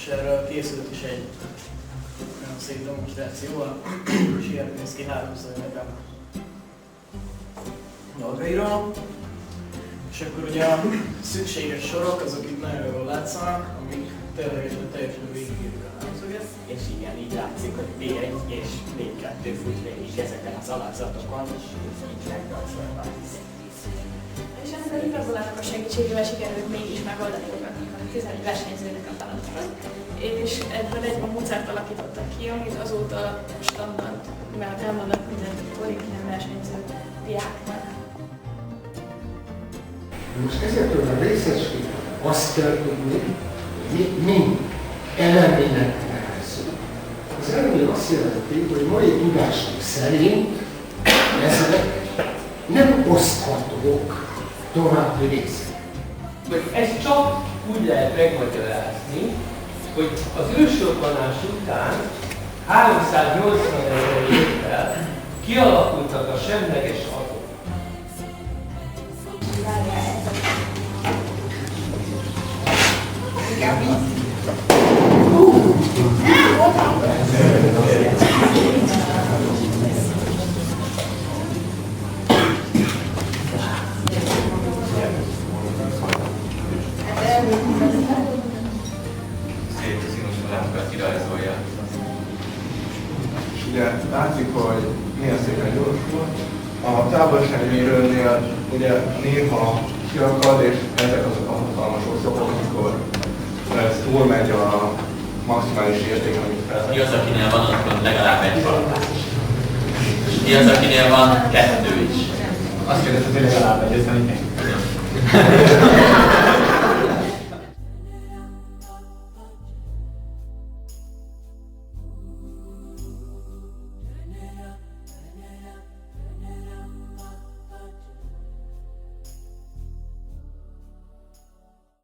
És erről készült is egy nagyon szép demonstráció, a Sierpinszky háromszögletem dolgairól. És akkor ugye a szükséges sorok, azok itt nagyon jól látszanak, amik teljesen végigírjuk a háromszöget. És igen, így látszik, hogy B1 és B2 fut végig ezeken az alakzatokon, és így megrajzolva. És ennek az igazolának a segítségével sikerült mégis megoldani a 11 versenyzőnek a feladatokat. És ebből egy módszert alakítottak ki, amit azóta standard, mert elmondnak minden olimpián versenyző diáknak. Most ezekről a részecskét azt kell tudni, hogy mind elemének nevezzük. Az elemény azt jelenti, hogy mai tudásunk szerint ezek nem oszthatók további részek. Ezt csak úgy lehet megmagyarázni, hogy az ősrobbanás után 380 000 évvel kialakultak a semleges atomok. Szép színes vonásokat kirajzolja. És ugye látszik, hogy milyen szépen gyorsul. A távolságmérőnél ugye néha kiakad, és ezek azok a hatalmas oszlopok, amikor ez túlmegy a maximális érték, amit fel. Mi az, akinél van otthon legalább egy fal? Mi az, akinél van kettő is? Azt kérdezted, hogy legalább egy, ez nem így.